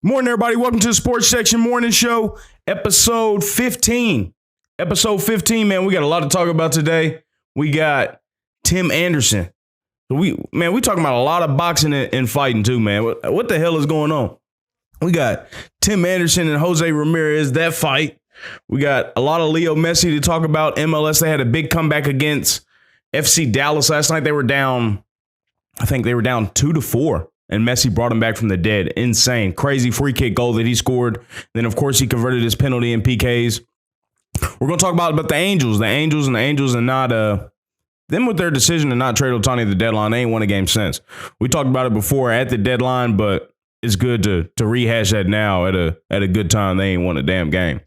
Morning, everybody. Welcome to the Sports Section Morning Show, episode 15. Episode 15, man. We got a lot to talk about today. We got Tim Anderson. We talking about a lot of boxing and fighting too, man. What the hell is going on? We got Tim Anderson and Jose Ramirez, that fight. We got a lot of Leo Messi to talk about. MLS, they had a big comeback against FC Dallas last night. They were down, I think they were down 2-4. And Messi brought him back from the dead. Insane. Crazy free kick goal that he scored. Then, of course, he converted his penalty in PKs. We're going to talk about the Angels. The Angels and not them with their decision to not trade Ohtani at the deadline. They ain't won a game since. We talked about it before at the deadline, but it's good to rehash that now at a good time. They ain't won a damn game.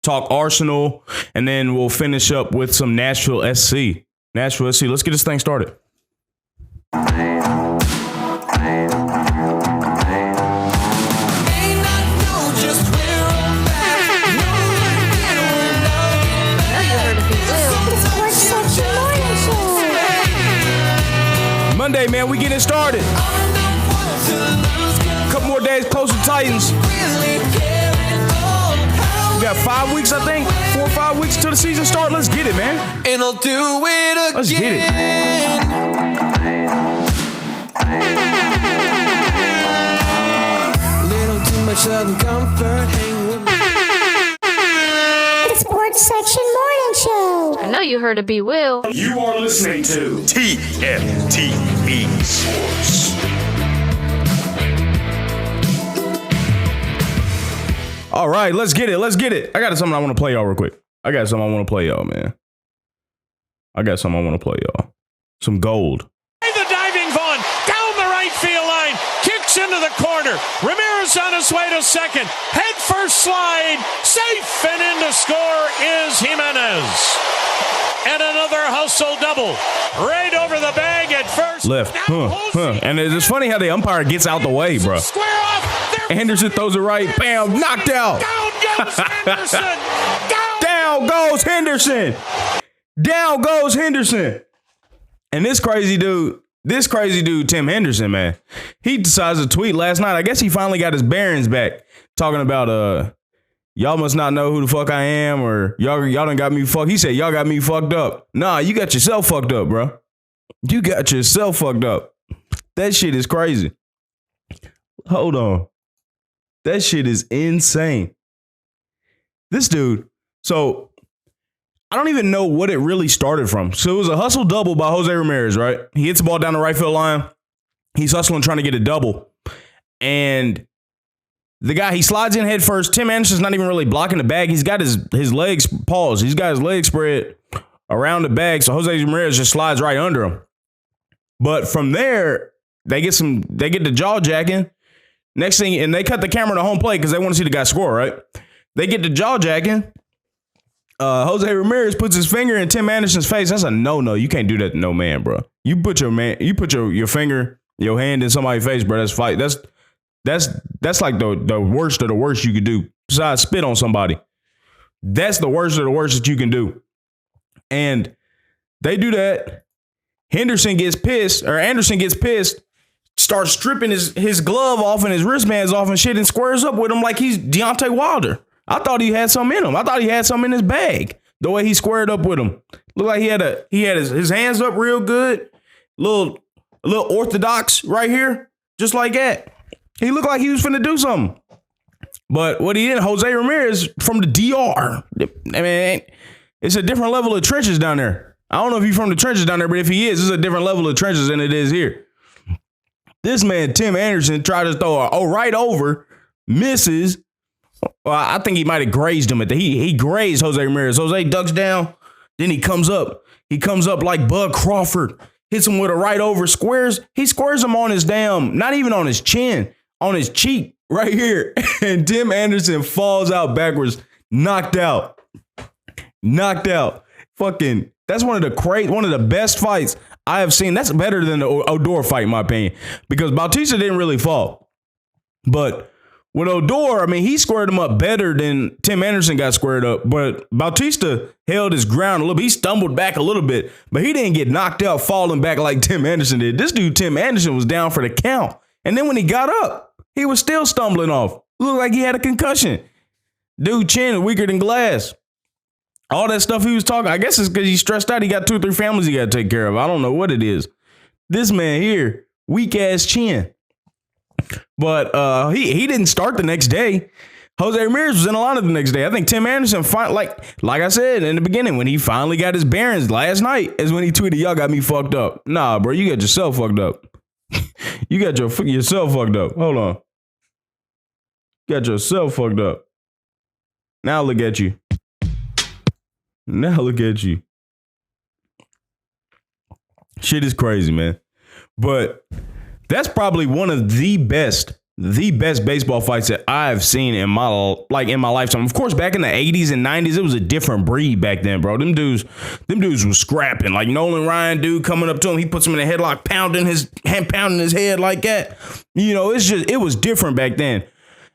Talk Arsenal, and then we'll finish up with some Nashville SC. Nashville SC. Let's get this thing started. Monday, man, we getting started. A couple more days close to Titans. We got 5 weeks, I think. 4 or 5 weeks till the season start. Let's get it, man. And I'll do it again. Let's get it. Little too much Southern comfort. Hang with me. The Sports Section Morning Show. I know you heard of BWill. You are listening to TFTV Sports. All right, let's get it. Let's get it. I got something I want to play y'all real quick. I got something I want to play y'all, man. Some gold. The diving Vaughn down the right field line, kicks into the corner. Ramirez on his way to second. Head first slide, safe, and in to score is Jimenez. And another hustle double. Right over the bag at first. Left. And it's funny how the umpire gets out the way, bro. Square off. Anderson throws it right. Bam. Knocked out. Down goes Henderson. Down goes Henderson. Down goes Henderson. And this crazy dude, Tim Henderson, man, he decides to tweet last night. I guess he finally got his bearings back, talking about y'all must not know who the fuck I am, or y'all done got me fucked. He said, y'all got me fucked up. Nah, you got yourself fucked up, bro. You got yourself fucked up. That shit is crazy. Hold on. That shit is insane. This dude, so I don't even know what it really started from. So it was a hustle double by Jose Ramirez, right? He hits the ball down the right field line. He's hustling, trying to get a double. And the guy, he slides in head first. Tim Anderson's not even really blocking the bag. He's got his legs paused. He's got his legs spread around the bag. So Jose Ramirez just slides right under him. But from there, they get the jaw jacking. Next thing, and they cut the camera to home plate because they want to see the guy score, right? They get the jaw jacking. Jose Ramirez puts his finger in Tim Anderson's face. That's a no. You can't do that to no man, bro. You put your finger, your hand in somebody's face, bro. That's fight. That's like the worst of the worst you could do. Besides spit on somebody. That's the worst of the worst that you can do. And they do that. Anderson gets pissed, starts stripping his glove off and his wristbands off and shit, and squares up with him like he's Deontay Wilder. I thought he had something in him. I thought he had something in his bag. The way he squared up with him. Looked like he had his hands up real good. A little orthodox right here. Just like that. He looked like he was finna do something. But what he did, Jose Ramirez from the DR. I mean, it's a different level of trenches down there. I don't know if he's from the trenches down there, but if he is, it's a different level of trenches than it is here. This man, Tim Anderson, tried to throw a right over, misses. Well, I think he might have grazed him he grazed Jose Ramirez. Jose ducks down, then he comes up. He comes up like Bud Crawford, hits him with a right over, he squares him on his not even on his chin, on his cheek right here. And Tim Anderson falls out backwards, knocked out. Fucking, that's one of the best fights I have seen. That's better than the Odor fight, in my opinion, because Bautista didn't really fall. But with Odor, I mean, he squared him up better than Tim Anderson got squared up. But Bautista held his ground a little bit. He stumbled back a little bit, but he didn't get knocked out falling back like Tim Anderson did. This dude, Tim Anderson, was down for the count. And then when he got up, He was still stumbling off. Looked like he had a concussion. Dude, chin weaker than glass. All that stuff he was talking, I guess it's because he's stressed out. He got 2 or 3 families he got to take care of. I don't know what it is. This man here, weak ass chin. But he didn't start the next day. Jose Ramirez was in a lineup the next day. I think Tim Anderson, like I said in the beginning, when he finally got his bearings last night, is when he tweeted, "Y'all got me fucked up." Nah, bro, you got yourself fucked up. You got yourself fucked up. Hold on. You got yourself fucked up. Now look at you. Now look at you. Shit is crazy, man. But that's probably one of the best baseball fights that I've seen in my lifetime. Of course, back in the 80s and 90s, it was a different breed back then, bro. Them dudes was scrapping. Like Nolan Ryan, dude, coming up to him, he puts him in a headlock, pounding his head like that. You know, it was different back then.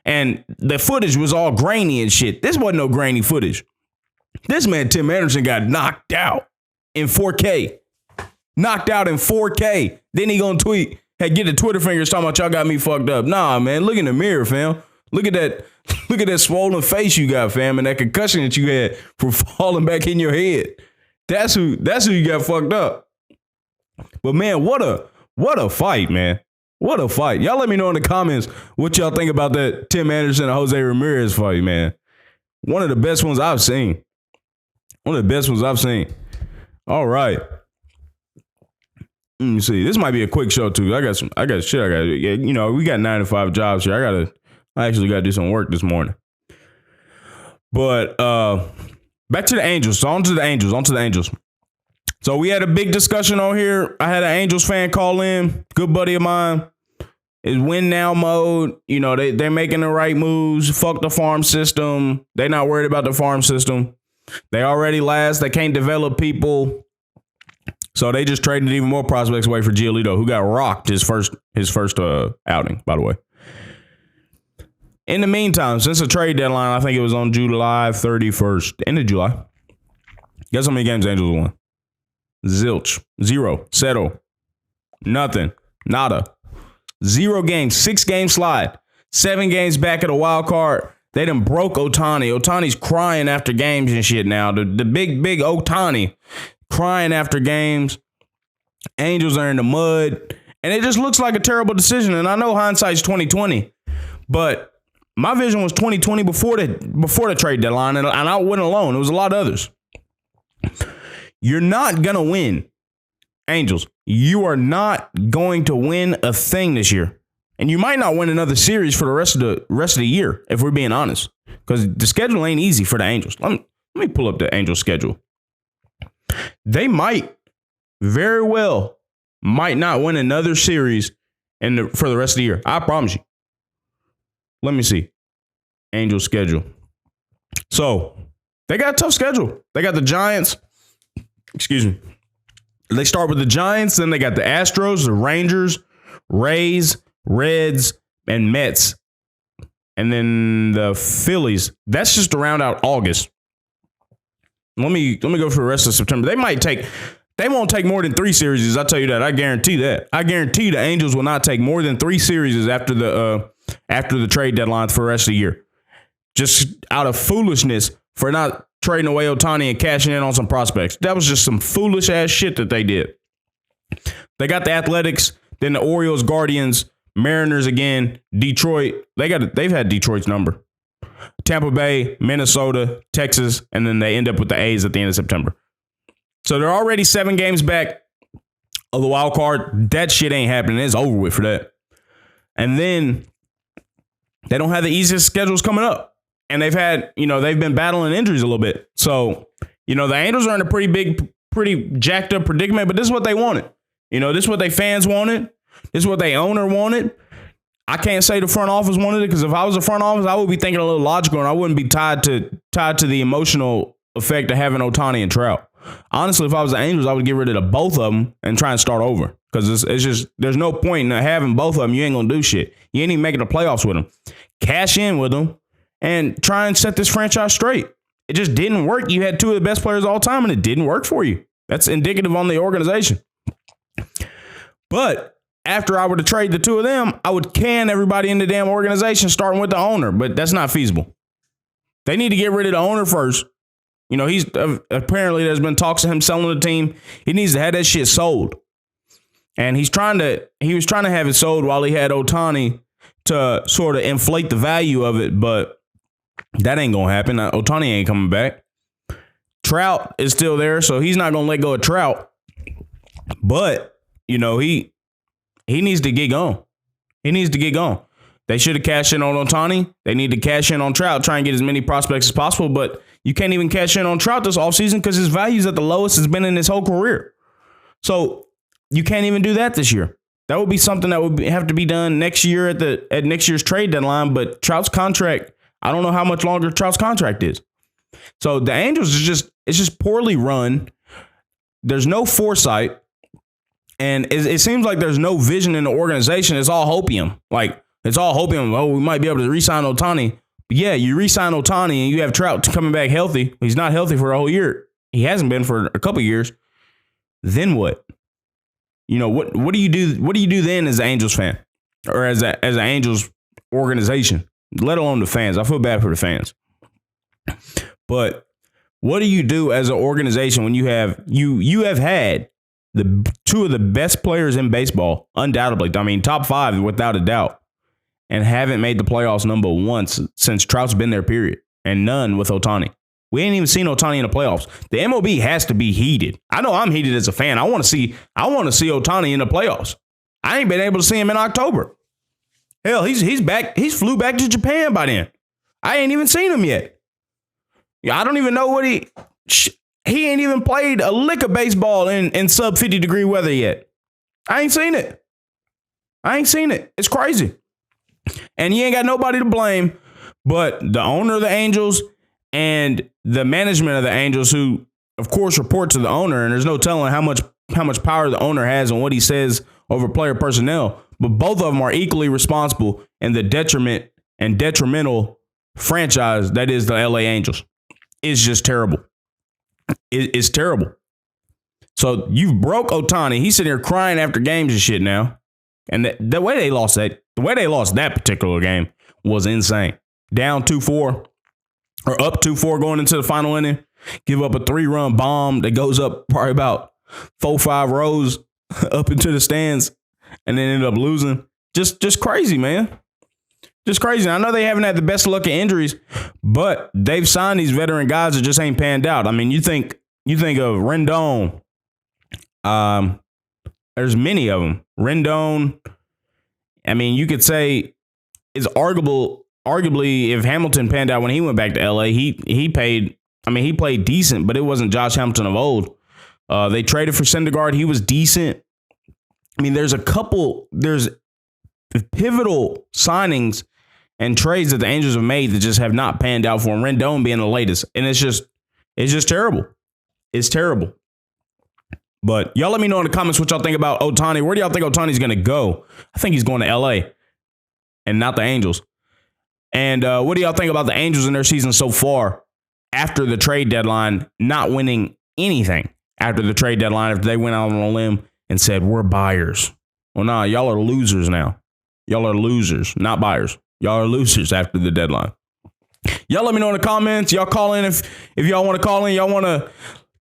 And the footage was all grainy and shit. This wasn't no grainy footage. This man, Tim Anderson, got knocked out in 4K. Knocked out in 4K. Then he gonna tweet, "Hey, get the Twitter fingers talking about y'all got me fucked up." Nah, man, look in the mirror, fam. Look at that swollen face you got, fam, and that concussion that you had from falling back in your head. That's who you got fucked up. But man, what a fight, man. What a fight. Y'all let me know in the comments what y'all think about that Tim Anderson and Jose Ramirez fight, man. One of the best ones I've seen. All right. Let me see. This might be a quick show too. I got shit. You know, we got 9 to 5 jobs here. I actually got to do some work this morning. But back to the Angels. So on to the Angels. So we had a big discussion on here. I had an Angels fan call in. Good buddy of mine. It's win now mode. You know, they're making the right moves. Fuck the farm system. They're not worried about the farm system. They already last. They can't develop people. So they just traded even more prospects away for Giolito, who got rocked his first outing, by the way. In the meantime, since the trade deadline, I think it was on July 31st, end of July. Guess how many games the Angels won? Zilch. 0. Settle. Nothing. Nada. 0 games. 6 game slide. 7 games back at a wild card. They done broke Ohtani. Ohtani's crying after games and shit now. The big Ohtani crying after games. Angels are in the mud. And it just looks like a terrible decision. And I know hindsight's 2020. But my vision was 2020 before the trade deadline. And I wasn't alone. It was a lot of others. You're not going to win. Angels, you are not going to win a thing this year. And you might not win another series for the rest of the year, if we're being honest. Because the schedule ain't easy for the Angels. Let me pull up the Angels schedule. They very well might not win another series for the rest of the year. I promise you. Let me see. Angels schedule. So, they got a tough schedule. They got the Giants. Excuse me. They start with the Giants, then they got the Astros, the Rangers, Rays, Reds, and Mets. And then the Phillies. That's just to round out August. Let me go for the rest of September. They won't take more than 3 series. I'll tell you that. I guarantee that. I guarantee the Angels will not take more than 3 series after the trade deadline for the rest of the year. Just out of foolishness for not trading away Ohtani and cashing in on some prospects. That was just some foolish ass shit that they did. They got the Athletics, then the Orioles, Guardians, Mariners again, Detroit. They've had Detroit's number. Tampa Bay, Minnesota, Texas, and then they end up with the A's at the end of September. So they're already 7 games back of the wild card. That shit ain't happening. It's over with for that. And then they don't have the easiest schedules coming up. And they've been battling injuries a little bit. So, the Angels are in a pretty jacked up predicament, but this is what they wanted. This is what they fans wanted. This is what they owner wanted. I can't say the front office wanted it, because if I was the front office, I would be thinking a little logical, and I wouldn't be tied to the emotional effect of having Ohtani and Trout. Honestly, if I was the Angels, I would get rid of both of them and try and start over, because it's just there's no point in having both of them. You ain't gonna do shit. You ain't even making the playoffs with them. Cash in with them and try and set this franchise straight. It just didn't work. You had 2 of the best players of all time, and it didn't work for you. That's indicative on the organization. But after I were to trade the two of them, I would can everybody in the damn organization, starting with the owner. But that's not feasible. They need to get rid of the owner first. You know, he's apparently there's been talks of him selling the team. He needs to have that shit sold. And he was trying to have it sold while he had Ohtani to sort of inflate the value of it. But that ain't going to happen. Ohtani ain't coming back. Trout is still there, so he's not going to let go of Trout. But, you know, he needs to get going. He needs to get going. They should have cashed in on Ohtani. They need to cash in on Trout, try and get as many prospects as possible. But you can't even cash in on Trout this offseason because his value's at the lowest it's been in his whole career. So you can't even do that this year. That would be something that would have to be done next year at next year's trade deadline. But Trout's contract, I don't know how much longer Trout's contract is. So the Angels it's just poorly run. There's no foresight. And it seems like there's no vision in the organization. It's all hopium. Like, it's all hopium. Oh, we might be able to re-sign Ohtani. But yeah, you re-sign Ohtani and you have Trout coming back healthy. He's not healthy for a whole year. He hasn't been for a couple years. Then what? You know, what do you do? What do you do then as an Angels fan or as an Angels organization, let alone the fans? I feel bad for the fans. But what do you do as an organization when you have had the two of the best players in baseball, undoubtedly, I mean, top 5 without a doubt, and haven't made the playoffs number once since Trout's been there, period, and none with Ohtani. We ain't even seen Ohtani in the playoffs. The MLB has to be heated. I know I'm heated as a fan. I want to see Ohtani in the playoffs. I ain't been able to see him in October. Hell, he's back. He's flew back to Japan by then. I ain't even seen him yet. Yeah, I don't even know what he ain't even played a lick of baseball in sub 50 degree weather yet. I ain't seen it. It's crazy. And you ain't got nobody to blame but the owner of the Angels and the management of the Angels, who, of course, report to the owner. And there's no telling how much power the owner has on what he says over player personnel. But both of them are equally responsible in the detrimental franchise that is the LA Angels. It's just terrible. It's terrible. So you've broke Ohtani. He's sitting here crying after games and shit now. And the way they lost that particular game was insane. Down 2-4 or up 2-4 going into the final inning. Give up a 3-run bomb that goes up probably about 4-5 rows up into the stands and then end up losing. Just crazy, man. Just crazy. I know they haven't had the best luck of injuries, but they've signed these veteran guys that just ain't panned out. I mean, you think of Rendon. There's many of them. Rendon. I mean, you could say it's arguably if Hamilton panned out when he went back to LA, he played decent, but it wasn't Josh Hamilton of old. They traded for Syndergaard. He was decent. I mean, there's pivotal signings and trades that the Angels have made that just have not panned out for him. Rendon being the latest. And it's just terrible. It's terrible. But y'all let me know in the comments what y'all think about Ohtani. Where do y'all think Ohtani's going to go? I think he's going to LA and not the Angels. And what do y'all think about the Angels in their season so far after the trade deadline, not winning anything after the trade deadline, after they went out on a limb and said, we're buyers? Well, nah, y'all are losers now. Y'all are losers, not buyers. Y'all are losers after the deadline. Y'all let me know in the comments. Y'all call in if y'all want to call in. Y'all want to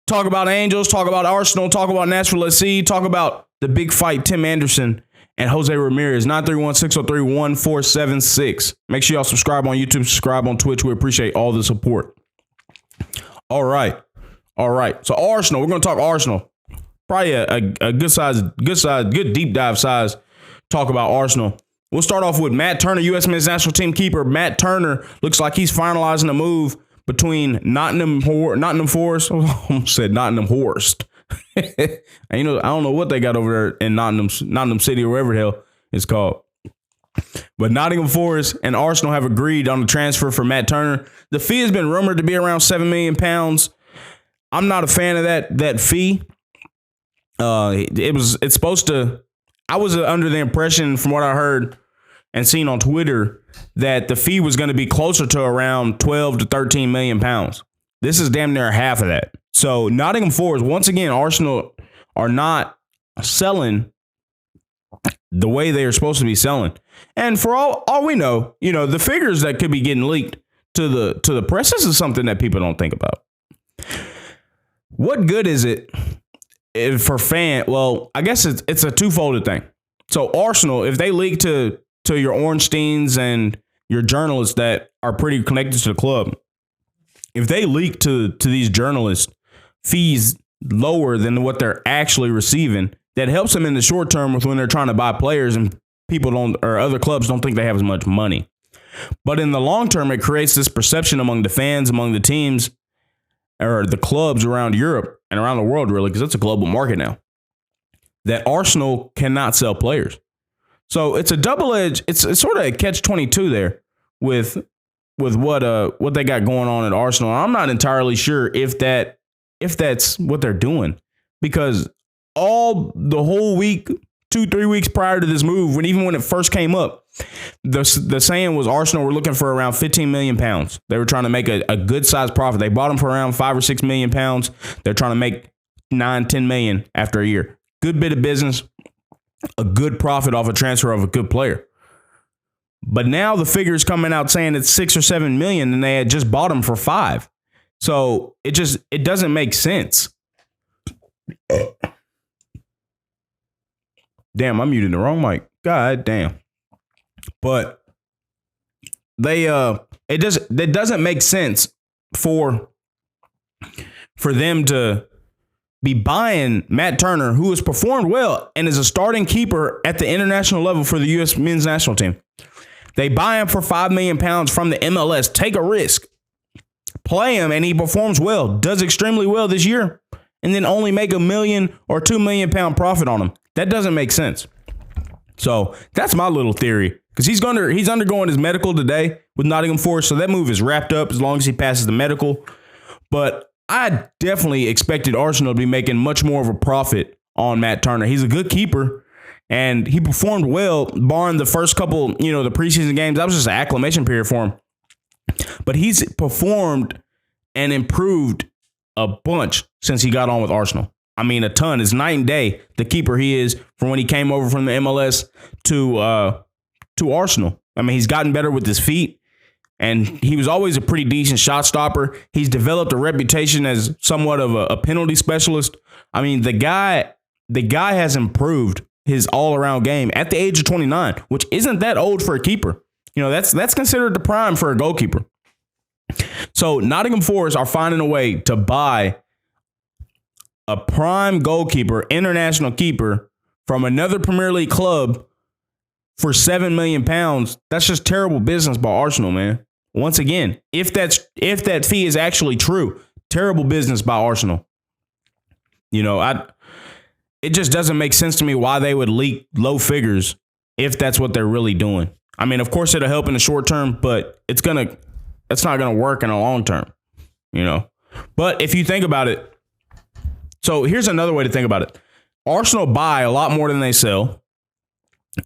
talk about Angels, talk about Arsenal, talk about Nashville SC, talk about the big fight, Tim Anderson and Jose Ramirez. 931-603-1476. Make sure y'all subscribe on YouTube, subscribe on Twitch. We appreciate all the support. All right. So Arsenal, we're going to talk Arsenal. Probably a good deep dive size talk about Arsenal. We'll start off with Matt Turner, U.S. men's national team keeper. Matt Turner looks like he's finalizing a move between Nottingham Forest. I almost said Nottingham Forest. I don't know what they got over there in Nottingham City or wherever the hell it's called. But Nottingham Forest and Arsenal have agreed on the transfer for Matt Turner. The fee has been rumored to be around £7 million. I'm not a fan of that fee. It's supposed to. I was under the impression, from what I heard and seen on Twitter, that the fee was going to be closer to around 12 to 13 million pounds. This is damn near half of that. So Nottingham Forest, once again, Arsenal are not selling the way they are supposed to be selling. And for all we know, the figures that could be getting leaked to the press, this is something that people don't think about. What good is it for fan? Well, I guess it's a twofold thing. So Arsenal, if they leak to your Ornsteins and your journalists that are pretty connected to the club, if they leak to these journalists fees lower than what they're actually receiving, that helps them in the short term with when they're trying to buy players and other clubs don't think they have as much money. But in the long term, it creates this perception among the fans, among the teams, or the clubs around Europe and around the world, really, because it's a global market now, that Arsenal cannot sell players. So it's a double-edged, it's sort of a catch-22 there with what they got going on at Arsenal. I'm not entirely sure if that's what they're doing, because the whole week, 2-3 weeks prior to this move, even when it first came up, the saying was Arsenal were looking for around 15 million pounds. They were trying to make a good sized profit. They bought them for around 5 or 6 million pounds. They're trying to make 9-10 million after a year. Good bit of business, a good profit off a transfer of a good player. But now the figure's coming out saying it's 6 or 7 million, and they had just bought them for 5. So it doesn't make sense. Damn, I muted the wrong mic. God damn. But it doesn't make sense for them to be buying Matt Turner, who has performed well and is a starting keeper at the international level for the U.S. men's national team. They buy him for 5 million pounds from the MLS. Take a risk. Play him, and he performs well. Does extremely well this year, and then only make $1 million or £2 million profit on him. That doesn't make sense. So that's my little theory, because he's undergoing his medical today with Nottingham Forest, so that move is wrapped up as long as he passes the medical. But I definitely expected Arsenal to be making much more of a profit on Matt Turner. He's a good keeper, and he performed well, barring the first couple, the preseason games. That was just an acclimation period for him. But he's performed and improved a bunch since he got on with Arsenal. I mean, a ton. It's night and day, the keeper he is from when he came over from the MLS to Arsenal. I mean, he's gotten better with his feet, and he was always a pretty decent shot stopper. He's developed a reputation as somewhat of a penalty specialist. I mean, the guy has improved his all-around game at the age of 29, which isn't that old for a keeper. That's considered the prime for a goalkeeper. So Nottingham Forest are finding a way to buy a prime goalkeeper, international keeper from another Premier League club for 7 million pounds. That's just terrible business by Arsenal, man. Once again, if that fee is actually true, terrible business by Arsenal. It just doesn't make sense to me why they would leak low figures if that's what they're really doing. I mean, of course, it'll help in the short term, but it's not gonna work in the long term, But if you think about it, so here's another way to think about it: Arsenal buy a lot more than they sell,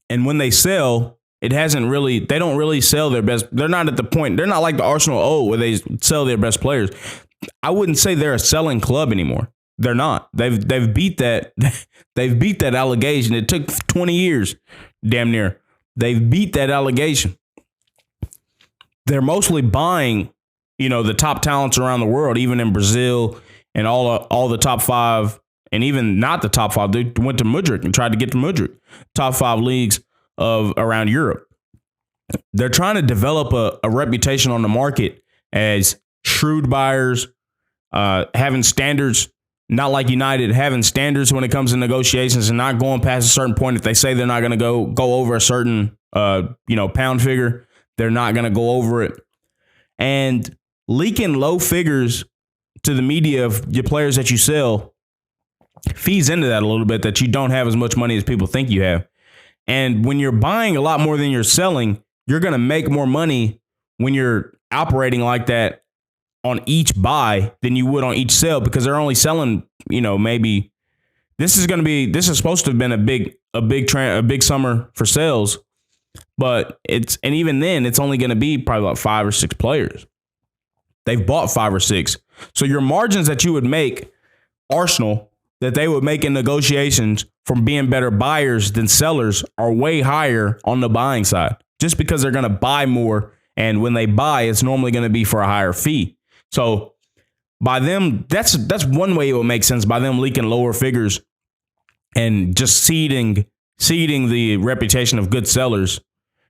and when they sell, they don't really sell their best. They're not at the point. They're not like the Arsenal where they sell their best players. I wouldn't say they're a selling club anymore. They're not. They've beat that. They've beat that allegation. It took 20 years, damn near. They've beat that allegation. They're mostly buying, the top talents around the world, even in Brazil and all the top 5, and even not the top 5. They went to Madrid and tried to get to Madrid. Top 5 leagues of around Europe. They're trying to develop a reputation on the market as shrewd buyers, having standards, not like United, having standards when it comes to negotiations and not going past a certain point. If they say they're not going to go over a certain pound figure, they're not going to go over it. And leaking low figures to the media of your players that you sell feeds into that a little bit, that you don't have as much money as people think you have. And when you're buying a lot more than you're selling, you're going to make more money when you're operating like that on each buy than you would on each sell, because they're only selling, maybe this is supposed to have been a big summer for sales, but even then it's only going to be probably about 5 or 6 players. They've bought 5 or 6. So your margins that you would make, Arsenal, that they would make in negotiations from being better buyers than sellers are way higher on the buying side, just because they're going to buy more. And when they buy, it's normally going to be for a higher fee. So by them, that's one way it would make sense, by them leaking lower figures and just seeding the reputation of good sellers.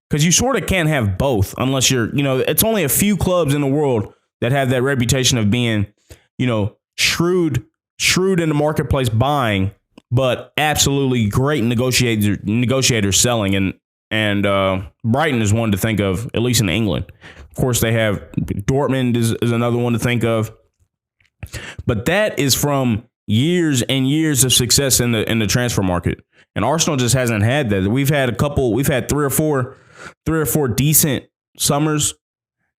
Because you sort of can't have both unless you're, it's only a few clubs in the world that have that reputation of being, shrewd in the marketplace buying, but absolutely great negotiators selling. And Brighton is one to think of, at least in England. Of course, they have Dortmund is another one to think of. But that is from years and years of success in the transfer market. And Arsenal just hasn't had that. We've had three or four decent summers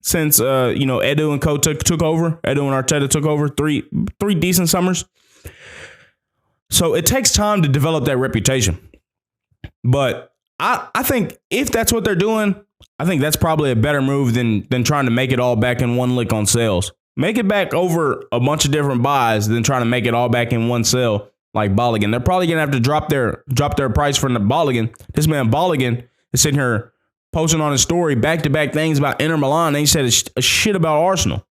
since Edu and Co took over. Edu and Arteta took over. Three decent summers. So it takes time to develop that reputation. But I think if that's what they're doing, I think that's probably a better move than trying to make it all back in one lick on sales. Make it back over a bunch of different buys than trying to make it all back in one sale like Balogun. They're probably going to have to drop their price for the Balogun. This man Balogun is sitting here posting on his story back-to-back things about Inter Milan. And he said a shit about Arsenal.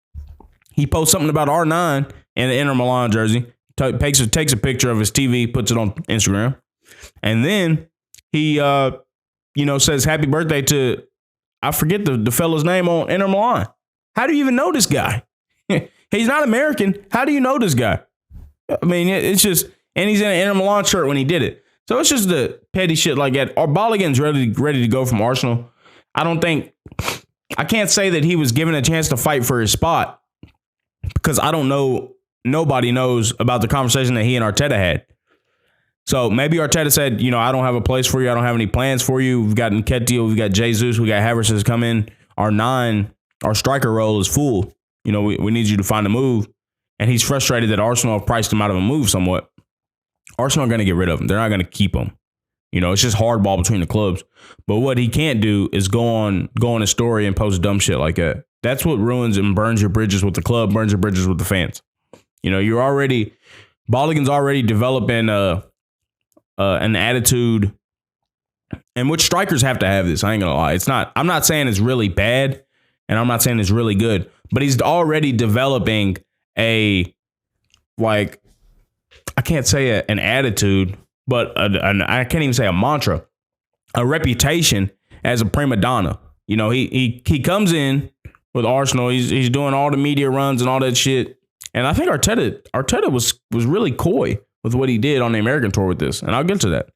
He posts something about R9 in an Inter Milan jersey, takes a picture of his TV, puts it on Instagram. And then he, says happy birthday to, I forget the fella's name on Inter Milan. How do you even know this guy? He's not American. How do you know this guy? I mean, it's just, and he's in an Inter Milan shirt when he did it. So it's just the petty shit like that. Balogun's ready to go from Arsenal. I can't say that he was given a chance to fight for his spot because I don't know. Nobody knows about the conversation that he and Arteta had. So maybe Arteta said, I don't have a place for you. I don't have any plans for you. We've got Nketiah, we've got Jesus, we got Havertz has come in. Our striker role is full. We need you to find a move. And he's frustrated that Arsenal have priced him out of a move somewhat. Arsenal are going to get rid of him. They're not going to keep him. It's just hardball between the clubs. But what he can't do is go on a story and post dumb shit like that. That's what ruins and burns your bridges with the club, burns your bridges with the fans. Balogun's already developing an attitude, and which strikers have to have this. I ain't gonna lie. I'm not saying it's really bad, and I'm not saying it's really good, but he's already developing I can't say an attitude, but I can't even say a mantra, a reputation as a prima donna. He comes in with Arsenal. He's doing all the media runs and all that shit. And I think Arteta was really coy with what he did on the American tour with this, and I'll get to that.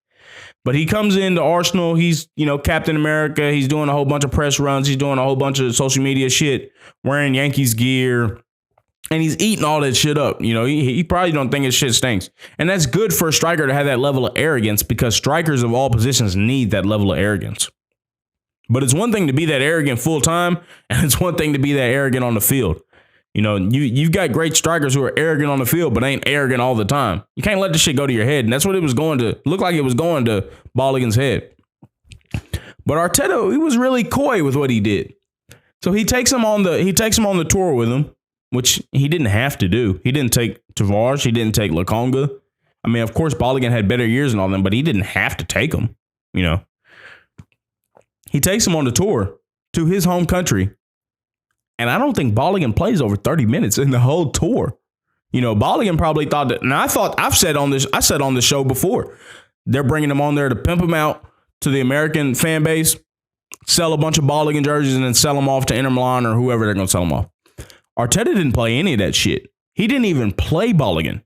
But he comes into Arsenal. He's Captain America. He's doing a whole bunch of press runs. He's doing a whole bunch of social media shit, wearing Yankees gear. And he's eating all that shit up. He probably don't think his shit stinks. And that's good for a striker to have that level of arrogance because strikers of all positions need that level of arrogance. But it's one thing to be that arrogant full time, and it's one thing to be that arrogant on the field. You've got great strikers who are arrogant on the field, but ain't arrogant all the time. You can't let this shit go to your head. And that's what it was going to look like. It was going to Balogun's head. But Arteta, he was really coy with what he did. So he takes him on the tour with him, which he didn't have to do. He didn't take Tavares. He didn't take Lokonga. I mean, of course, Balogun had better years and all them, but he didn't have to take him. He takes him on the tour to his home country. And I don't think Balogun plays over 30 minutes in the whole tour. Balogun probably thought that. And I've said on the show before, they're bringing him on there to pimp him out to the American fan base, sell a bunch of Balogun jerseys, and then sell them off to Inter Milan or whoever they're going to sell them off. Arteta didn't play any of that shit. He didn't even play Balogun.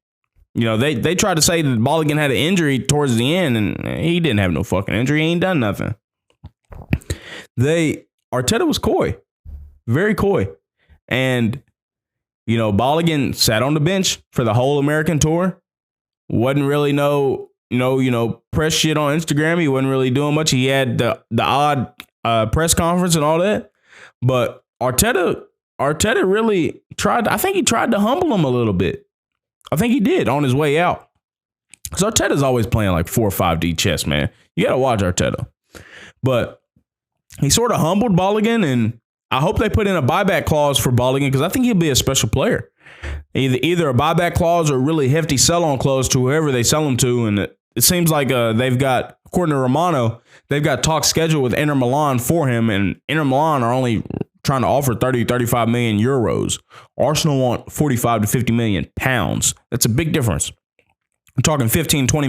They tried to say that Balogun had an injury towards the end, and he didn't have no fucking injury. He ain't done nothing. Arteta was coy. Very coy. And, Balogun sat on the bench for the whole American tour. Wasn't really press shit on Instagram. He wasn't really doing much. He had the odd press conference and all that. But Arteta really tried. I think he tried to humble him a little bit. I think he did on his way out. So Arteta's always playing like 4 or 5D chess, man. You got to watch Arteta. But he sort of humbled Balogun, and I hope they put in a buyback clause for Balogun because I think he'll be a special player. either a buyback clause or a really hefty sell-on clause to whoever they sell them to. And it seems like they've got, according to Romano, they've got talks scheduled with Inter Milan for him, and Inter Milan are only trying to offer 35 million euros. Arsenal want 45 to 50 million pounds. That's a big difference. I'm talking 15 or 20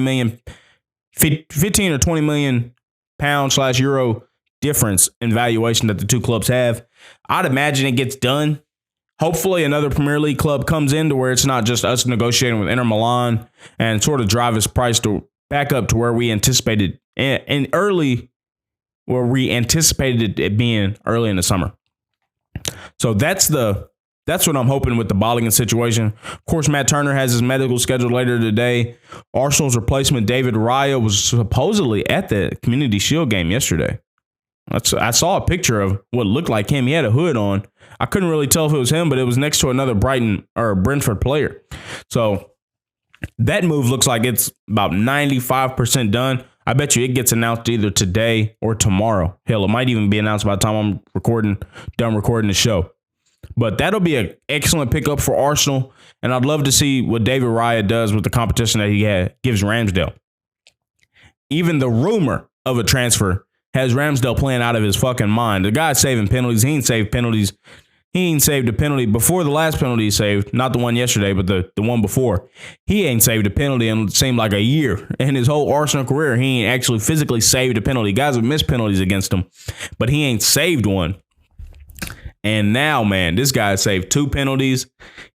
million pound / euro difference in valuation that the two clubs have. I'd imagine it gets done. Hopefully another Premier League club comes in to where it's not just us negotiating with Inter Milan and sort of drive his price to back up to where we anticipated it being early in the summer. So that's what I'm hoping with the Bolligan situation. Of course, Matt Turner has his medical scheduled later today. Arsenal's replacement, David Raya, was supposedly at the Community Shield game yesterday. I saw a picture of what looked like him. He had a hood on. I couldn't really tell if it was him, but it was next to another Brighton or Brentford player. So that move looks like it's about 95% done. I bet you it gets announced either today or tomorrow. Hell, it might even be announced by the time I'm done recording the show. But that'll be an excellent pickup for Arsenal, and I'd love to see what David Raya does with the competition that he gives Ramsdale. Even the rumor of a transfer has Ramsdale playing out of his fucking mind. The guy's saving penalties. He ain't saved penalties. He ain't saved a penalty before the last penalty he saved. Not the one yesterday, but the one before. He ain't saved a penalty in it seemed like a year. In his whole Arsenal career, he ain't actually physically saved a penalty. Guys have missed penalties against him, but he ain't saved one. And now, man, this guy saved 2 penalties.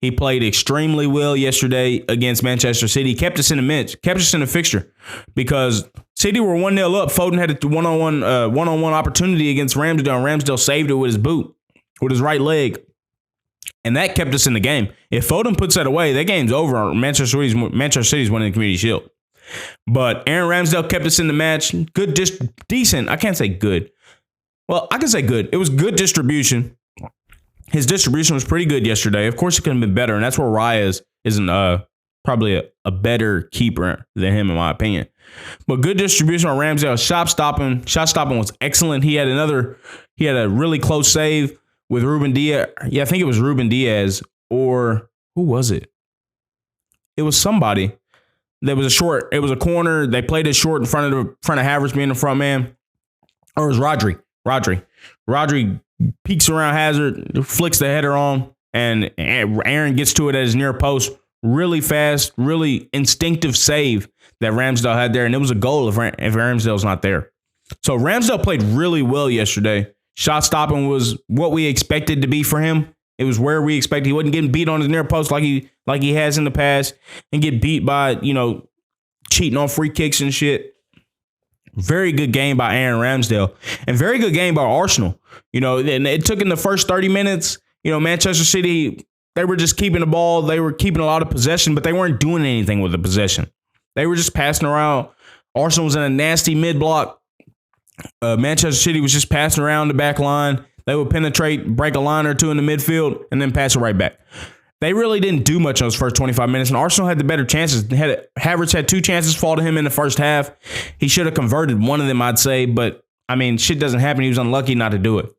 He played extremely well yesterday against Manchester City. Kept us in the fixture because City were 1-0 up. Foden had a one-on-one opportunity against Ramsdale. Ramsdale saved it with his boot, with his right leg. And that kept us in the game. If Foden puts that away, that game's over. Manchester City's winning the Community Shield. But Aaron Ramsdale kept us in the match. Good, decent. I can't say good. Well, I can say good. It was good distribution. His distribution was pretty good yesterday. Of course, it could have been better, and that's where Raya isn't probably a better keeper than him, in my opinion. But good distribution on Ramsdale. Shot stopping was excellent. He had a really close save with Ruben Diaz. Yeah, I think it was Ruben Diaz, or who was it? It was somebody. There was it was a corner. They played it short in front of Havertz being the front man. Or it was Rodri. Rodri peeks around Hazard, flicks the header on, and Aaron gets to it at his near post. Really fast, really instinctive save that Ramsdale had there, and it was a goal if Ramsdale's not there. So Ramsdale played really well yesterday. Shot stopping was what we expected to be for him. It was where we expected. He wasn't getting beat on his near post like he has in the past, and get beat by cheating on free kicks and shit. Very good game by Aaron Ramsdale, and very good game by Arsenal. And it took in the first 30 minutes, Manchester City, they were just keeping the ball. They were keeping a lot of possession, but they weren't doing anything with the possession. They were just passing around. Arsenal was in a nasty mid-block. Manchester City was just passing around the back line. They would penetrate, break a line or two in the midfield, and then pass it right back. They really didn't do much in those first 25 minutes, and Arsenal had the better chances. Havertz had 2 chances fall to him in the first half. He should have converted one of them, I'd say, but, shit doesn't happen. He was unlucky not to do it.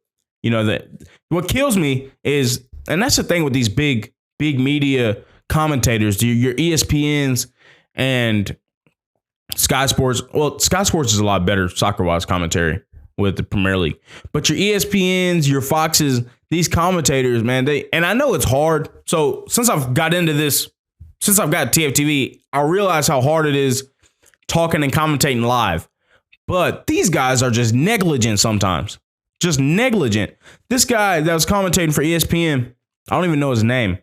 What kills me is, and that's the thing with these big media commentators, your ESPNs and Sky Sports. Well, Sky Sports is a lot better soccer-wise commentary with the Premier League. But your ESPNs, your Foxes, these commentators, man, and I know it's hard. So since I've got TFTV, I realize how hard it is talking and commentating live. But these guys are just negligent sometimes. Just negligent. This guy that was commentating for ESPN, I don't even know his name,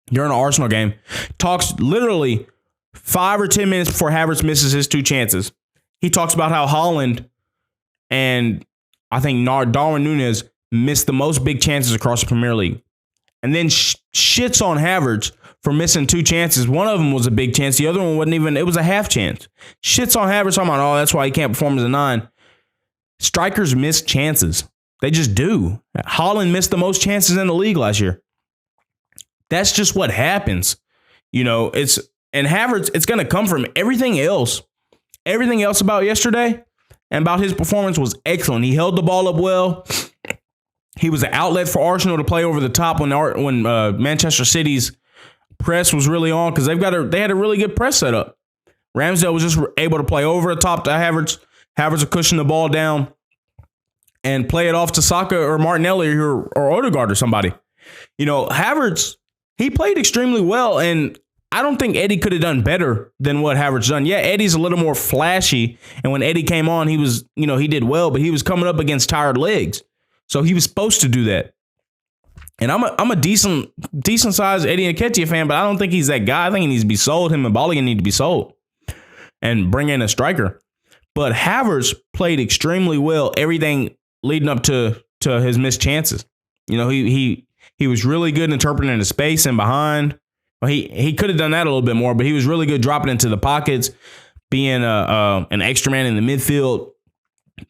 during an Arsenal game, talks literally 5 or 10 minutes before Havertz misses his 2 chances. He talks about how Haaland and I think Darwin Núñez missed the most big chances across the Premier League. And then shits on Havertz for missing 2 chances. One of them was a big chance. The other one wasn't even, it was a half chance. Shits on Havertz. I'm like, that's why he can't perform as a 9. Strikers miss chances. They just do. Haaland missed the most chances in the league last year. That's just what happens. And Havertz, it's going to come from everything else. Everything else about yesterday and about his performance was excellent. He held the ball up well. He was an outlet for Arsenal to play over the top when Manchester City's press was really on because they had a really good press setup. Ramsdale was just able to play over the top to Havertz. Havertz would cushion the ball down and play it off to Saka or Martinelli or Odegaard or somebody. Havertz, he played extremely well, and I don't think Eddie could have done better than what Havertz done. Yeah, Eddie's a little more flashy, and when Eddie came on, he was, he did well, but he was coming up against tired legs. So he was supposed to do that. And I'm a decent sized Eddie Nketiah fan, but I don't think he's that guy. I think he needs to be sold. Him and Balligan need to be sold and bring in a striker. But Havertz played extremely well, everything leading up to his missed chances. He was really good interpreting the space and behind. Well, he could have done that a little bit more, but he was really good dropping into the pockets, being an extra man in the midfield,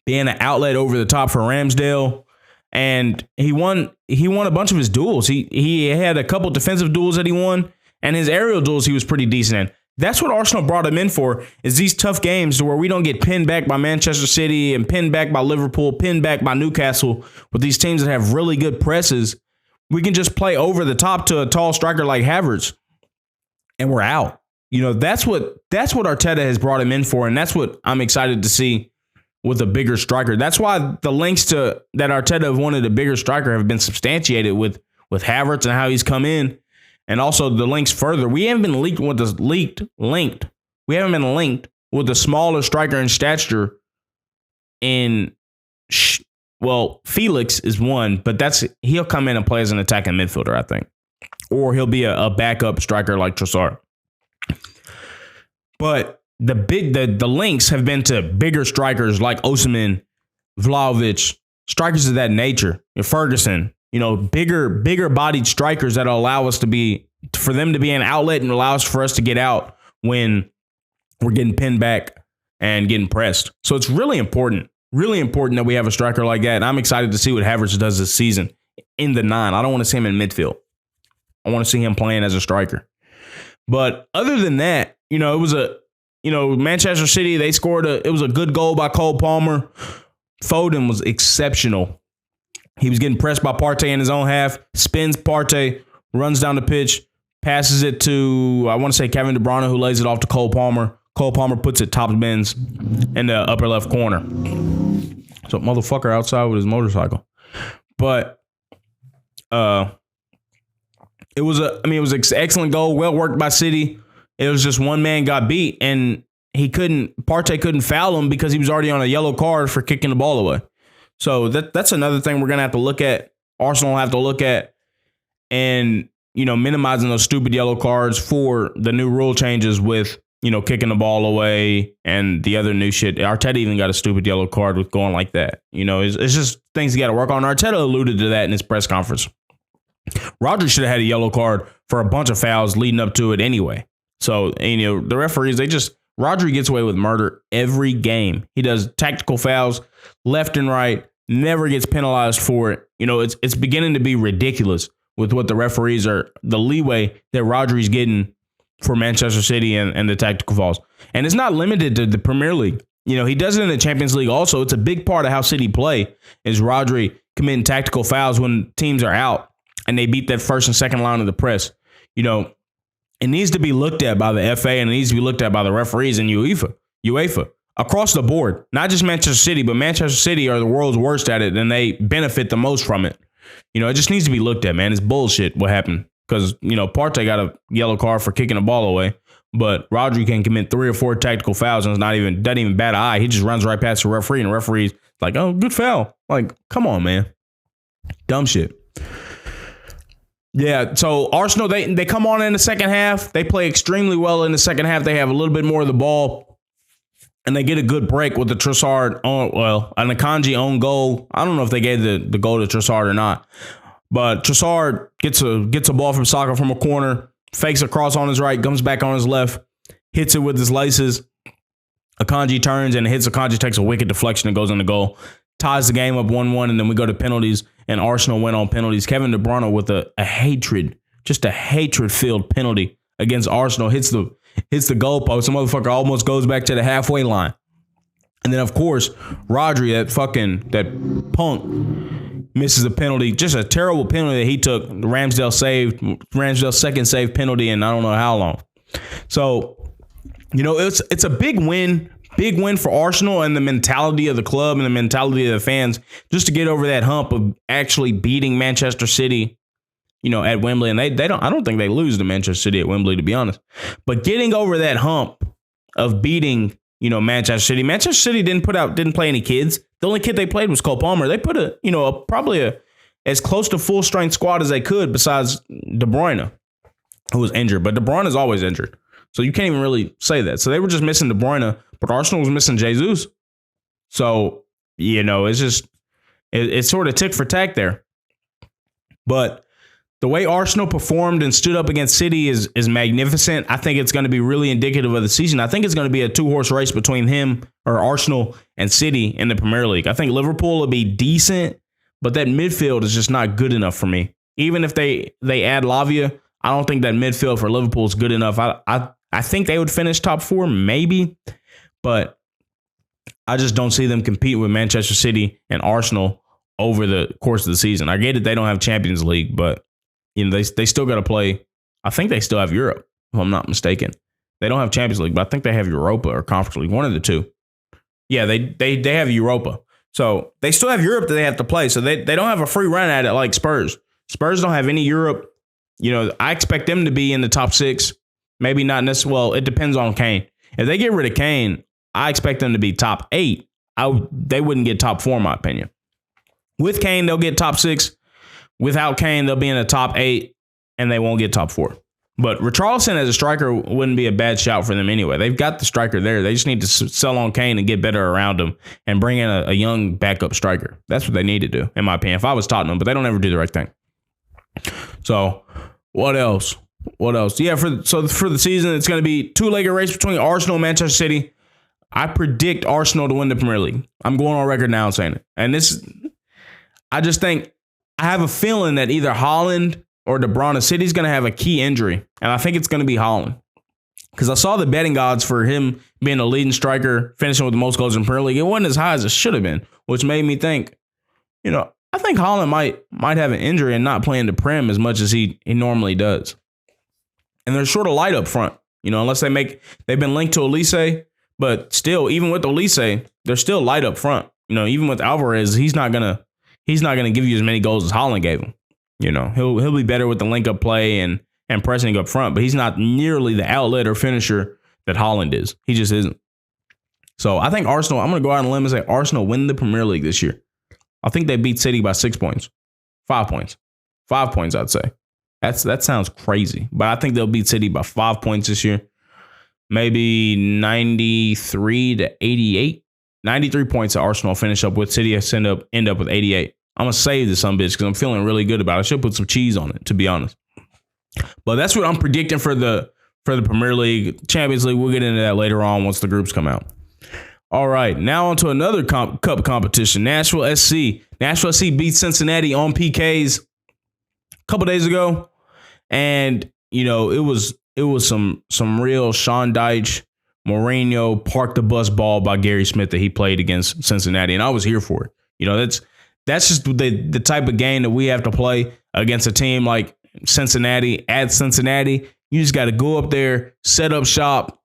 being an outlet over the top for Ramsdale. And he won a bunch of his duels. He had a couple defensive duels that he won, and his aerial duels he was pretty decent in. That's what Arsenal brought him in for, is these tough games to where we don't get pinned back by Manchester City and pinned back by Liverpool, pinned back by Newcastle, with these teams that have really good presses. We can just play over the top to a tall striker like Havertz, and we're out. That's what Arteta has brought him in for, and that's what I'm excited to see with a bigger striker. That's why the links to that Arteta have wanted a bigger striker have been substantiated with Havertz and how he's come in, and also the links further. We haven't been linked with We haven't been linked with a smaller striker in stature. Felix is one, but he'll come in and play as an attacking midfielder, I think. Or he'll be a backup striker like Trossard. But the links have been to bigger strikers like Osimhen, Vlahovic, strikers of that nature. Ferguson, bigger bodied strikers that allow us for them to be an outlet and allows for us to get out when we're getting pinned back and getting pressed. So it's really important that we have a striker like that. And I'm excited to see what Havertz does this season in the 9. I don't want to see him in midfield. I want to see him playing as a striker. But other than that, it was Manchester City, they scored it was a good goal by Cole Palmer. Foden was exceptional. He was getting pressed by Partey in his own half, spins Partey, runs down the pitch, passes it to, I want to say Kevin De Bruyne, who lays it off to Cole Palmer. Cole Palmer puts it top bins in the upper left corner. So motherfucker outside with his motorcycle. But it was an excellent goal, well worked by City. It was just one man got beat, and Partey couldn't foul him because he was already on a yellow card for kicking the ball away. So that's another thing we're going to have to look at. Arsenal will have to look at, and, minimizing those stupid yellow cards for the new rule changes with, kicking the ball away and the other new shit. Arteta even got a stupid yellow card with going like that. It's just things you got to work on. Arteta alluded to that in his press conference. Rodri should have had a yellow card for a bunch of fouls leading up to it anyway. So, the referees, Rodri gets away with murder every game. He does tactical fouls left and right, never gets penalized for it. It's beginning to be ridiculous with what the referees the leeway that Rodri's getting for Manchester City and the tactical fouls. And it's not limited to the Premier League. He does it in the Champions League also. It's a big part of how City play is Rodri committing tactical fouls when teams are out and they beat that first and second line of the press. It needs to be looked at by the FA, and it needs to be looked at by the referees and UEFA across the board. Not just Manchester City, but Manchester City are the world's worst at it, and they benefit the most from it. It just needs to be looked at, man. It's bullshit what happened because, Partey got a yellow card for kicking the ball away, but Rodri can commit 3 or 4 tactical fouls and doesn't even bat an eye. He just runs right past the referee, and the referee's like, oh, good foul. Like, come on, man. Dumb shit. Yeah, so Arsenal, they come on in the second half. They play extremely well in the second half. They have a little bit more of the ball, and they get a good break with the Trossard, an Akanji own goal. I don't know if they gave the goal to Trossard or not, but Trossard gets a ball from Saka from a corner, fakes a cross on his right, comes back on his left, hits it with his laces. Akanji turns and hits Akanji, takes a wicked deflection and goes in the goal. Ties the game up 1-1, and then we go to penalties, and Arsenal went on penalties. Kevin De Bruyne with a hatred-filled penalty against Arsenal hits the goalpost. The motherfucker almost goes back to the halfway line. And then, of course, Rodri, that punk, misses a penalty, just a terrible penalty that he took. Ramsdale's second save penalty in I don't know how long. So, it's a big win for Arsenal and the mentality of the club and the mentality of the fans just to get over that hump of actually beating Manchester City, at Wembley. And I don't think they lose to Manchester City at Wembley, to be honest. But getting over that hump of beating, Manchester City. Manchester City didn't play any kids. The only kid they played was Cole Palmer. They put probably as close to full strength squad as they could besides De Bruyne, who was injured. But De Bruyne is always injured. So you can't even really say that. So they were just missing De Bruyne, but Arsenal was missing Jesus. So, it's just, it's sort of tick for tack there. But the way Arsenal performed and stood up against City is magnificent. I think it's going to be really indicative of the season. I think it's going to be a 2-horse race between Arsenal and City in the Premier League. I think Liverpool will be decent, but that midfield is just not good enough for me. Even if they add Lavia, I don't think that midfield for Liverpool is good enough. I think they would finish top 4, maybe, but I just don't see them compete with Manchester City and Arsenal over the course of the season. I get it, they don't have Champions League, but they still got to play. I think they still have Europe, if I'm not mistaken. They don't have Champions League, but I think they have Europa or Conference League, one of the two. Yeah, they have Europa. So they still have Europe that they have to play. So they don't have a free run at it like Spurs. Spurs don't have any Europe. I expect them to be in the top 6. Maybe not necessarily. Well, it depends on Kane. If they get rid of Kane, I expect them to be top 8. They wouldn't get top 4, in my opinion. With Kane, they'll get top 6. Without Kane, they'll be in the top 8, and they won't get top 4. But Richarlison as a striker wouldn't be a bad shout for them anyway. They've got the striker there. They just need to sell on Kane and get better around him and bring in a young backup striker. That's what they need to do, in my opinion, if I was Tottenham, but they don't ever do the right thing. So, what else? Yeah, for the season, it's going to be 2-legged race between Arsenal and Manchester City. I predict Arsenal to win the Premier League. I'm going on record now saying it. And I just think, I have a feeling that either Haaland or De Bruyne, City's going to have a key injury. And I think it's going to be Haaland. Because I saw the betting odds for him being a leading striker, finishing with the most goals in the Premier League. It wasn't as high as it should have been, which made me think, I think Haaland might have an injury and not play in the Prem as much as he normally does. And they're short of light up front, unless they've been linked to Olise, but still, even with Olise, they're still light up front. Even with Alvarez, he's not gonna give you as many goals as Haaland gave him. He'll be better with the link up play and pressing up front, but he's not nearly the outlet or finisher that Haaland is. He just isn't. So I think Arsenal, I'm gonna go out on a limb and say Arsenal win the Premier League this year. I think they beat City by 6 points. 5 points. 5 points, I'd say. That sounds crazy, but I think they'll beat City by 5 points this year. Maybe 93 to 88. 93 points at Arsenal finish up with. City end up with 88. I'm going to save this some bitch because I'm feeling really good about it. I should put some cheese on it, to be honest. But that's what I'm predicting for the Premier League. Champions League, we'll get into that later on once the groups come out. All right, now on to another cup competition. Nashville SC. Nashville SC beat Cincinnati on PKs a couple days ago. And, it was some real Sean Dyche, Mourinho, park the bus ball by Gary Smith that he played against Cincinnati. And I was here for it. That's just the type of game that we have to play against a team like Cincinnati. At Cincinnati, you just got to go up there, set up shop,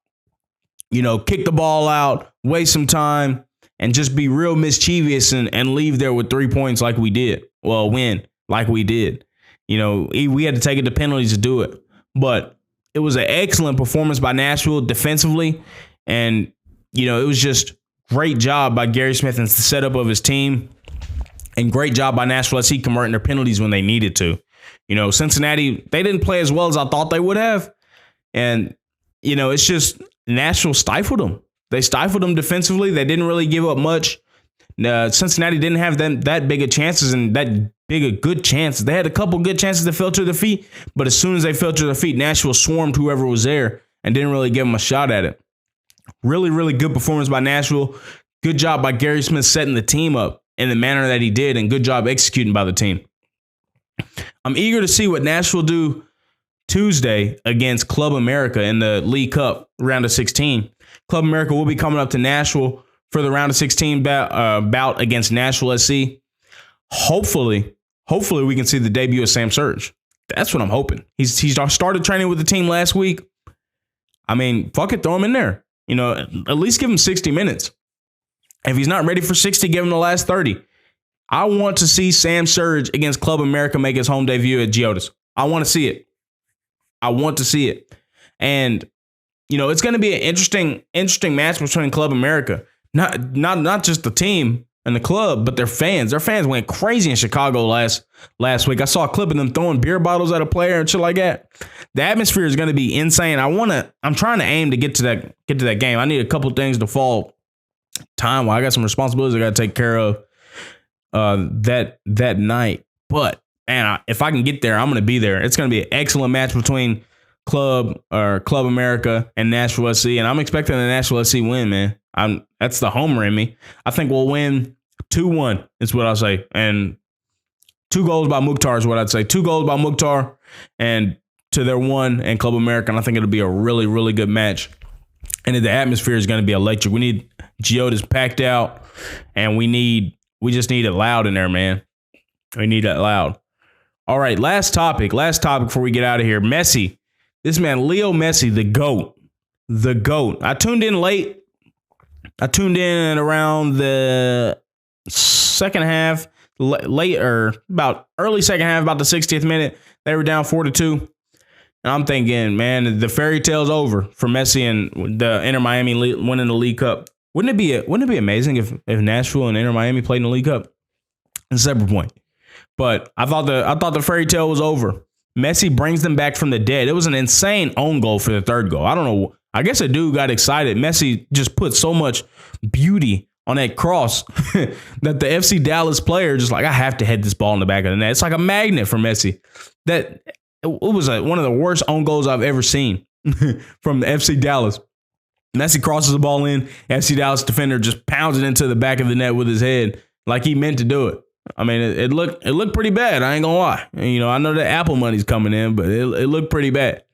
kick the ball out, waste some time, and just be real mischievous and leave there with 3 points like we did. Well, win like we did. We had to take it to penalties to do it. But it was an excellent performance by Nashville defensively. And, it was just great job by Gary Smith and the setup of his team. And great job by Nashville SC converting their penalties when they needed to. Cincinnati, they didn't play as well as I thought they would have. And, it's just Nashville stifled them. They stifled them defensively. They didn't really give up much. Cincinnati didn't have that big of chances and that big of good chances. They had a couple good chances that fell to their feet, but as soon as they fell to their feet, Nashville swarmed whoever was there and didn't really give them a shot at it. Really, really good performance by Nashville. Good job by Gary Smith setting the team up in the manner that he did, and good job executing by the team. I'm eager to see what Nashville do Tuesday against Club America in the League Cup round of 16. Club America will be coming up to Nashville for the round of 16 bout against Nashville SC. hopefully we can see the debut of Sam Surge. That's what I'm hoping. He's started training with the team last week. I mean, fuck it, throw him in there. At least give him 60 minutes. If he's not ready for 60, give him the last 30. I want to see Sam Surge against Club America make his home debut at Geodis. I want to see it. And, it's going to be an interesting match between Club America. Not just the team and the club, but their fans. Their fans went crazy in Chicago last week. I saw a clip of them throwing beer bottles at a player and shit like that. The atmosphere is going to be insane. I'm trying to aim to get to that game. I need a couple things to fall time while I got some responsibilities I got to take care of that night. But man, if I can get there, I'm going to be there. It's going to be an excellent match between Club America and Nashville SC, and I'm expecting the Nashville SC win, man. That's the homer in me. I think we'll win 2-1 is what I'll say. And 2 goals by Mukhtar is what I'd say. 2 goals by Mukhtar and to their 1 and Club America. And I think it'll be a really, really good match. And the atmosphere is going to be electric. We need Geodis packed out, and we just need it loud in there, man. We need it loud. All right, last topic before we get out of here. Messi. This man, Leo Messi, the GOAT. The GOAT. I tuned in late. I tuned in around the second half, about early second half, about the 60th minute. They were down 4-2. And I'm thinking, man, the fairy tale's over for Messi and the Inter Miami winning the League Cup. Wouldn't it be amazing if Nashville and Inter Miami played in the League Cup? It's a separate point. But I thought the fairy tale was over. Messi brings them back from the dead. It was an insane own goal for the third goal. I don't know. I guess a dude got excited. Messi just put so much beauty on that cross that the FC Dallas player just like, I have to head this ball in the back of the net. It's like a magnet for Messi. That it was one of the worst own goals I've ever seen from the FC Dallas. Messi crosses the ball in. FC Dallas defender just pounds it into the back of the net with his head like he meant to do it. I mean, it looked pretty bad. I ain't gonna lie. And, I know that Apple money's coming in, but it looked pretty bad.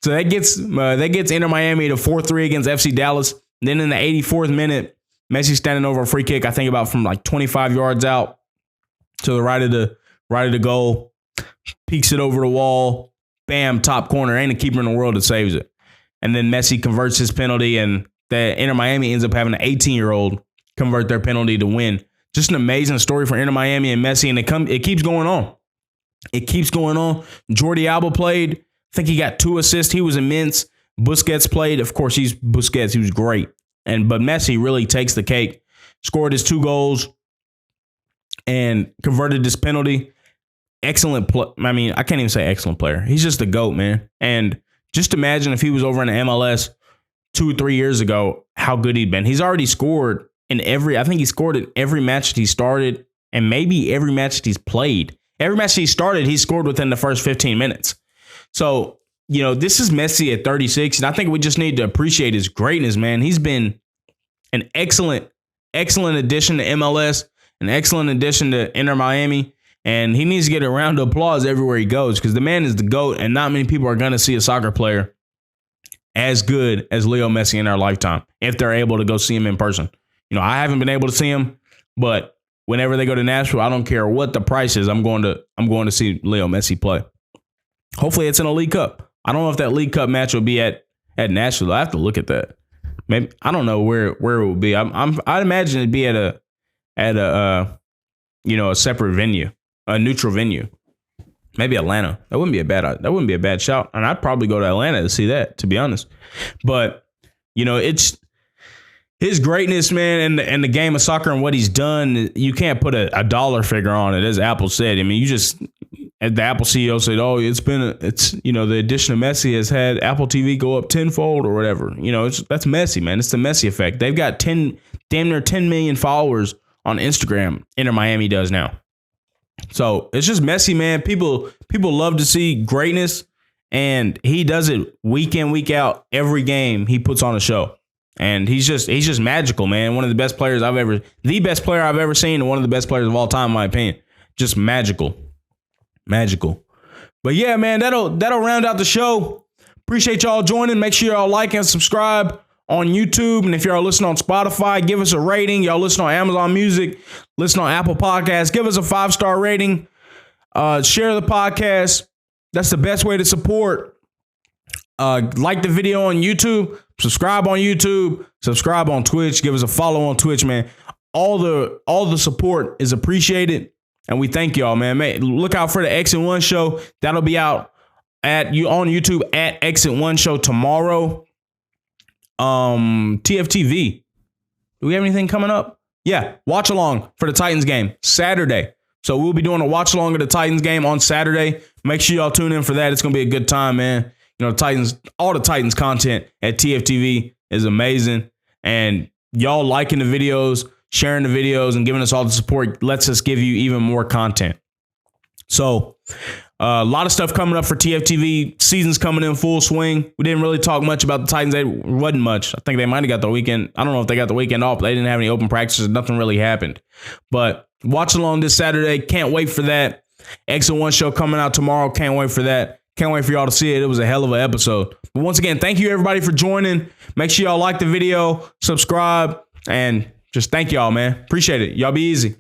So that gets Inter Miami to 4-3 against FC Dallas. Then in the 84th minute, Messi standing over a free kick. I think about from like 25 yards out to the right of the goal, peeks it over the wall. Bam, top corner. Ain't a keeper in the world that saves it. And then Messi converts his penalty, and the Inter Miami ends up having an 18-year-old convert their penalty to win. Just an amazing story for Inter Miami and Messi, and it keeps going on. It keeps going on. Jordi Alba played. I think he got 2 assists. He was immense. Busquets played. Of course, he's Busquets. He was great. But Messi really takes the cake. Scored his 2 goals and converted this penalty. Excellent. I mean, I can't even say excellent player. He's just the GOAT, man. And just imagine if he was over in the MLS 2 or 3 years ago, how good he'd been. He's already scored I think he scored in every match that he started and maybe every match that he's played. Every match he started, he scored within the first 15 minutes. So, this is Messi at 36, and I think we just need to appreciate his greatness, man. He's been an excellent addition to MLS, an excellent addition to Inter Miami, and he needs to get a round of applause everywhere he goes because the man is the GOAT, and not many people are going to see a soccer player as good as Leo Messi in our lifetime if they're able to go see him in person. I haven't been able to see him, but whenever they go to Nashville, I don't care what the price is. I'm going to see Leo Messi play. Hopefully, it's in a League Cup. I don't know if that League Cup match will be at Nashville. I have to look at that. Maybe I don't know where it will be. I'd imagine it'd be at a separate venue, a neutral venue. Maybe Atlanta. That wouldn't be a bad shout. And I'd probably go to Atlanta to see that, to be honest. But it's his greatness, man, and the game of soccer and what he's done. You can't put a dollar figure on it, as Apple said. I mean, the Apple CEO said, "Oh, the addition of Messi has had Apple TV go up tenfold or whatever." That's Messi, man. It's the Messi effect. They've got damn near 10 million followers on Instagram. Inter Miami does now. So it's just Messi, man. People love to see greatness, and he does it week in, week out. Every game he puts on a show. And he's just magical, man. One of the best player I've ever seen, and one of the best players of all time, in my opinion. Just magical. But yeah, man, that'll round out the show. Appreciate y'all joining. Make sure y'all like and subscribe on YouTube. And if y'all listening on Spotify, give us a rating. Y'all listen on Amazon Music, listen on Apple Podcasts, give us a 5-star rating. Share the podcast. That's the best way to support. Like the video on YouTube, subscribe on YouTube, subscribe on Twitch, give us a follow on Twitch, man. All the support is appreciated, and we thank y'all, man. Look out for the Exit One show. That'll be out on YouTube at Exit One show tomorrow. TFTV. Do we have anything coming up? Yeah, watch along for the Titans game Saturday. So we'll be doing a watch along of the Titans game on Saturday. Make sure y'all tune in for that. It's gonna be a good time, man. You know, all the Titans content at TFTV is amazing. And y'all liking the videos, sharing the videos, and giving us all the support lets us give you even more content. So a lot of stuff coming up for TFTV. Season's coming in full swing. We didn't really talk much about the Titans. There wasn't much. I think they might have got the weekend. I don't know if they got the weekend off, but they didn't have any open practices. Nothing really happened. But watch along this Saturday. Can't wait for that. Exit One show coming out tomorrow. Can't wait for that. Can't wait for y'all to see it. It was a hell of an episode. But once again, thank you everybody for joining. Make sure y'all like the video, subscribe, and just thank y'all, man. Appreciate it. Y'all be easy.